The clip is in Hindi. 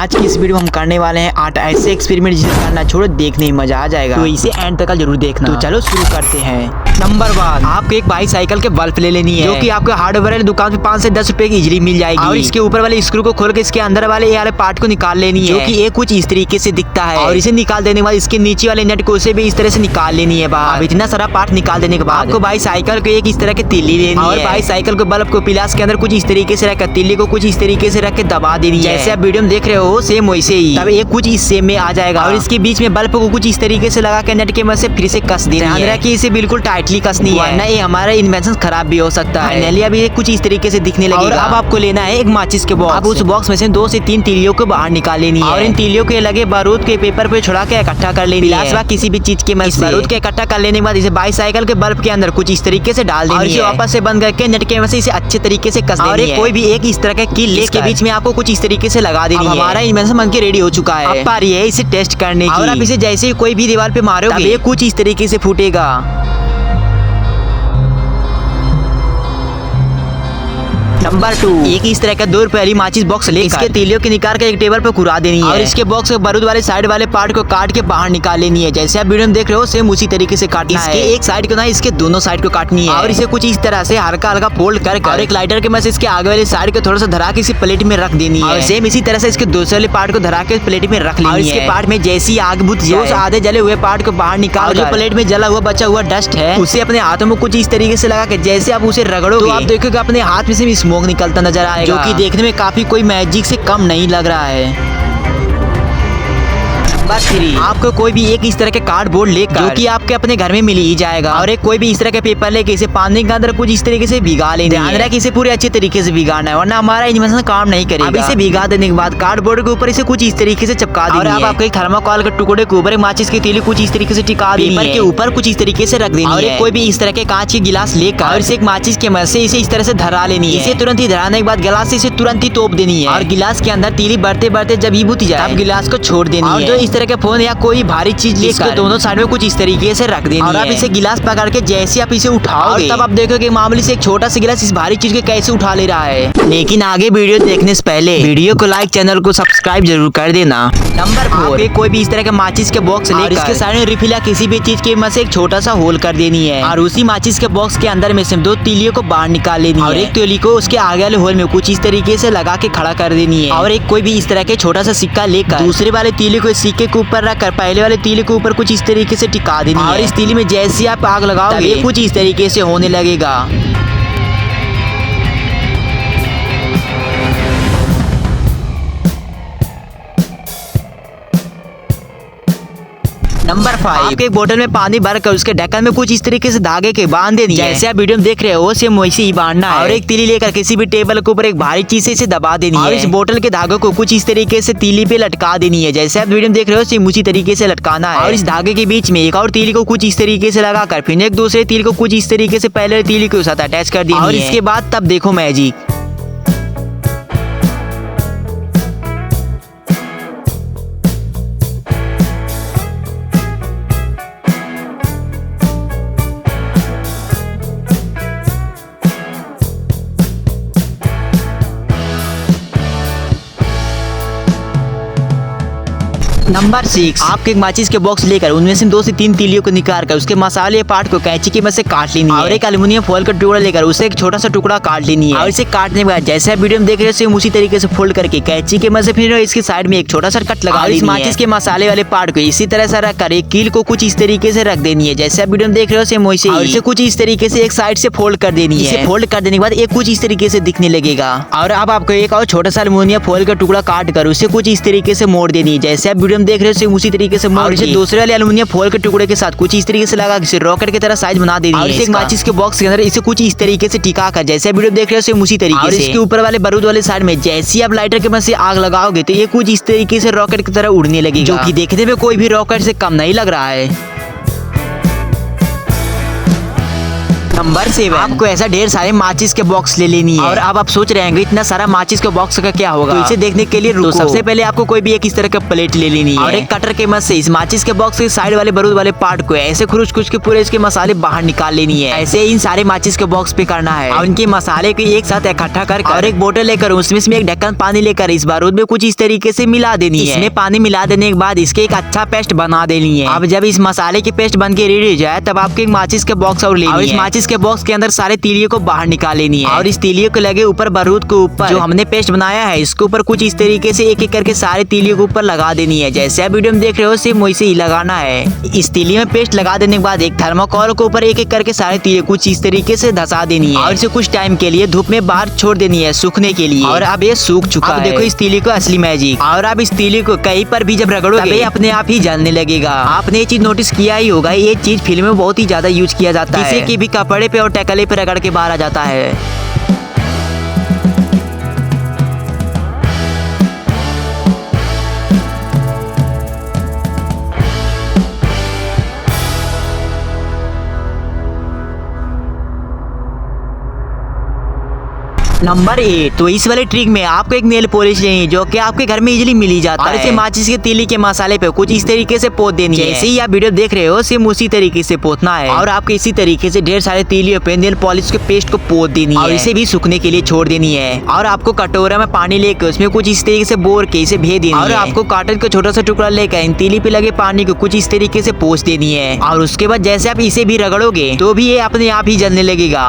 आज की इस वीडियो में हम करने वाले हैं 8 ऐसे एक्सपेरिमेंट जिसे करना छोड़ो देखने में मजा आ जाएगा, तो इसे एंड तक जरूर देखना। तो चलो शुरू करते हैं। नंबर 1, आपको एक बाईसाइकिल के बल्ब ले लेनी है, जो कि आपको हार्डवेयर वाली दुकान पे 5 से 10 रुपए की इजीली मिल जाएगी। और इसके ऊपर वाले स्क्रू को खोल के इसके अंदर वाले ये वाले पार्ट को निकाल लेनी है, जो कि ये कुछ इस तरीके से दिखता है। और इसे निकाल देने के बाद इसके नीचे वाले नट को उसे भी इस तरह से निकाल लेनी है बाहर। अब इतना सारा पार्ट निकाल देने के बाद आपको बाईसाइकिल को एक इस तरह की तीली लेनी है, और बाईसाइकिल को बल्ब को पिलास के अंदर कुछ इस तरीके से रखकर तीली को कुछ इस तरीके से रख के दबा देनी है। जैसे आप वीडियो में देख रहे हो सेम वैसे ही, तब ये कुछ इस सेम में आ जाएगा। और इसके बीच में बल्ब को कुछ इस तरीके से लगा के नट के मदद से फिर से कस देना है, कि इसे बिल्कुल टाइटली कसनी है, वरना ये हमारा इन्वेंशन खराब भी हो सकता है। फाइनली अब ये कुछ इस तरीके से दिखने लगेगा। और अब आपको लेना है एक माचिस के बॉक्स। अब उस बॉक्स में से 2 से 3 तीलियों को बाहर निकाल लेनी है, और इन तीलियों के लगे बारूद के पेपर पे छुड़ा के इकट्ठा कर लेनी है, किसी भी चीज के मदद से। बारूद के इकट्ठा कर लेने के बाद इसे बाईसाइकिल के बल्ब के अंदर कुछ इस तरीके से डाल देनी है, और इसे वापस से बंद करके नट के मदद से इसे अच्छे तरीके से कस देनी है। कोई भी एक इस तरह का कील लेके बीच में आपको कुछ इस तरीके से लगा देनी है। हमारा इन्वेंशन बनके रेडी हो चुका है। अब बारी है इसे टेस्ट करने की। और आप इसे जैसे ही कोई भी दीवार पे मारोगे ये कुछ इस तरीके से फूटेगा। नंबर 2, एक इस तरह का 2 रुपए वाली माचिस बॉक्स लेकर इसके तीलियों के निकाल के एक टेबल पर कुरा देनी है, और इसके बॉक्स के बारूद वाले साइड वाले पार्ट को काट के बाहर निकाल लेनी है। जैसे आप वीडियो में देख रहे हो सेम उसी तरीके से काटना है। इसके एक साइड को ना इसके दोनों साइड को काटनी है, और इसे कुछ इस तरह से हल्का हल्का फोल्ड कर और एक लाइटर के मदद से इसके आगे वाले साइड को थोड़ा सा धरा के इसी प्लेट में रख देनी है, और सेम इसी तरह से इसके दूसरे वाले पार्ट को धरा के प्लेट में रख लेनी है। और इसके पार्ट में जैसी आग बुझ जाए आधे जले हुए पार्ट को बाहर निकाल, जो प्लेट में जला हुआ बचा हुआ डस्ट है उसे अपने हाथों में कुछ इस तरीके से लगा के जैसे आप उसे रगड़ोगे तो आप देखोगे अपने हाथ में से स्मोक निकलता नजर आएगा, जो कि देखने में काफी कोई मैजिक से कम नहीं लग रहा है। नंबर 3, आपको कोई भी एक इस तरह के कार्डबोर्ड लेकर, जो कि आपके अपने घर में मिल ही जाएगा, और एक कोई भी इस तरह के पेपर लेके इसे पानी के अंदर कुछ इस तरीके से भिगा लेना है। ध्यान रखें इसे पूरे अच्छे तरीके से भिगाना है, वरना हमारा इन्वेंशन काम नहीं करेगा। अब इसे भिगा देने के बाद कार्डबोर्ड के ऊपर इसे कुछ इस तरीके से चिपका देनी है, और अब आपको एक थर्माकोल के टुकड़े के ऊपर माचिस की तीली कुछ इस तरीके से टिका देनी है, पेपर के ऊपर कुछ इस तरीके से रख देनी है, और एक कोई भी इस तरह के कांच के गिलास लेकर और इसे एक माचिस के मदद से इसे इस तरह से धरा लेनी है। इसे तुरंत ही धराने के बाद गिलास से इसे तुरंत ही तोप देनी है, और गिलास के अंदर तीली बढ़ते बढ़ते जब ये बुझ जाए तब गिलास को छोड़ देनी है। और जो इस तरह के फोन या कोई भारी चीज लेकर दोनों साइड में कुछ इस तरीके से रख देनी है, और आप इसे गिलास पकड़ के जैसे आप इसे उठाओगे तब आप देखोगे मामूली से एक छोटा सा गिलास इस भारी चीज के कैसे उठा ले रहा है। लेकिन आगे वीडियो देखने से पहले वीडियो को लाइक, चैनल को सब्सक्राइब जरूर कर देना। नंबर 4, कोई भी इस तरह के माचिस के बॉक्स लेकर इसके साइड में रिफिल या किसी भी चीज के मदद से एक छोटा सा होल कर देनी है, और उसी माचिस के बॉक्स के अंदर में से 2 तीलियों को बाहर निकाल लेनी है, और एक तीली को उसके आगे वाले होल में कुछ इस तरीके से लगा के खड़ा कर देनी है, और एक कोई भी इस तरह के छोटा सा सिक्का लेकर दूसरे वाले तीली को सिक्के के ऊपर रखकर पहले वाले तीली के ऊपर कुछ इस तरीके से टिका देनी है, और इस तीली में जैसे आप आग लगाओगे ये कुछ इस तरीके से होने लगेगा। नंबर 5, आपके एक बोतल में पानी भरकर उसके ढक्कन में कुछ इस तरीके से धागे के बांध देनी है, जैसे आप वीडियो में देख रहे हो सेम वैसे ही बांधना है, और एक तीली लेकर किसी भी टेबल के ऊपर एक भारी चीज से इसे दबा देनी है, और इस बोतल के धागे को कुछ इस तरीके से तीली पे लटका देनी है, जैसे आप वीडियो में देख रहे हो सेम उसी तरीके से लटकाना है, और इस धागे के बीच में एक और तीली को कुछ इस तरीके से लगाकर फिर एक दूसरे तीली को कुछ इस तरीके से पहले तीली के साथ अटैच कर देनी है, और इसके बाद तब देखो मैजिक। नंबर 6, आपके एक माचिस के बॉक्स लेकर उनमें से 2 से 3 तीलियों को निकाल कर उसके मसाले पार्ट को कैंची की मदद से काट लेनी है, और एक एल्युमिनियम फॉइल का टुकड़ा लेकर उसे एक छोटा सा टुकड़ा काट लेनी है, और इसे काटने के बाद जैसे आप वीडियो में देख रहे हो सेम उसी तरीके से फोल्ड करके कैंची की मदद से फिर इसके साइड में एक छोटा सा कट लगा लेनी है, इस माचिस के मसाले वाले पार्ट को इसी तरह से रखकर एक कील को कुछ इस तरीके से रख देनी है, जैसे आप वीडियो में देख रहे हो सेम वैसे ही, और इसे कुछ इस तरीके से एक साइड से फोल्ड कर देनी है। इसे फोल्ड कर देने के बाद एक कुछ इस तरीके से दिखने लगेगा, और अब आपको एक और छोटा सा एल्युमिनियम फॉइल का टुकड़ा काट कर उसे कुछ इस तरीके से मोड़ देनी है, जैसे आप वीडियो में देख रहे हो सेम उसी तरीके से मोड़ के दूसरे वाले एल्युमिनियम फॉइल के टुकड़े के साथ कुछ इस तरीके से लगा के रॉकेट की तरह साइज बना देनी है, और इसे माचिस के बॉक्स के अंदर इसे कुछ इस तरीके से टिका कर जैसे वीडियो देख रहे हो सेम उसी तरीके से, इसके ऊपर वाले बारूद वाले साइड में जैसे आप लाइटर के मदद से आग लगाओगे तो ये कुछ इस तरीके से रॉकेट की तरह उड़ने लगेगा, जो कि देखने में कोई भी रॉकेट से कम नहीं लग रहा है। नंबर 7, आपको ऐसा ढेर सारे माचिस के बॉक्स ले लेनी है। और अब आप सोच रहे होंगे इतना सारा माचिस के बॉक्स का क्या होगा, तो इसे देखने के लिए रुको। तो सबसे पहले आपको कोई भी एक इस तरह का प्लेट ले लेनी है और एक कटर के मदद से इस माचिस के बॉक्स के साइड वाले बारूद वाले पार्ट को ऐसे खुरुच के पूरे इसके मसाले बाहर निकाल लेनी है। ऐसे इन सारे माचिस के बॉक्स पे करना है और इनके मसाले को एक साथ इकट्ठा कर और एक बोतल लेकर उसमें एक ढक्कन पानी लेकर इस बारूद में कुछ इस तरीके से मिला देनी है। इसमें पानी मिला देने के बाद इसके एक अच्छा पेस्ट बना देनी है। अब जब इस मसाले की पेस्ट बन के रेडी हो जाए तब आपको एक माचिस के बॉक्स और लेनी है। इस माचिस के बॉक्स के अंदर सारे तीलियों को बाहर निकाल लेनी है और इस तीलियों को लगे ऊपर बारूद के ऊपर जो हमने पेस्ट बनाया है इसके ऊपर कुछ इस तरीके से एक करके सारे तीलियों के ऊपर लगा देनी है। जैसे आप वीडियो में देख रहे हो सेम वैसे ही लगाना है। इस तीली में पेस्ट लगा देने के बाद एक थर्मोकोल के ऊपर एक करके सारे तीलियों कुछ इस तरीके से धसा देनी है और इसे कुछ टाइम के लिए धूप में बाहर छोड़ देनी है सूखने के लिए। और अब ये सूख चुका है। देखो इस तीली को असली मैजिक। और अब इस तीली को कहीं पर भी जब रगड़ोगे अपने आप ही जलने लगेगा। आपने ये चीज नोटिस किया ही होगा, ये चीज फिल्म में बहुत ही ज्यादा यूज किया जाता है। किसी की भी कपड़े पे और टकले पे रगड़ के बाहर आ जाता है। नंबर 8, तो इस वाले ट्रिक में आपको एक नेल पॉलिश लेनी है जो कि आपके घर में इजीली मिल ही जाता है और इसे माचिस के तीली के मसाले पे कुछ इस तरीके से पोत देनी है। जैसे ही आप वीडियो देख रहे हो सेम उसी तरीके से पोतना है और आपको इसी तरीके से ढेर सारे तीलियों पे नेल पॉलिश के पेस्ट को पोत देनी है और इसे भी सूखने के लिए छोड़ देनी है। और आपको कटोरा में पानी लेकर उसमें कुछ इस तरीके से बोर के इसे भेज देनी है और आपको कॉटन का छोटा सा टुकड़ा लेकर इन तीली पे लगे पानी को कुछ इस तरीके से पोंछ देनी है और उसके बाद जैसे आप इसे भी रगड़ोगे तो भी ये अपने आप ही जलने लगेगा।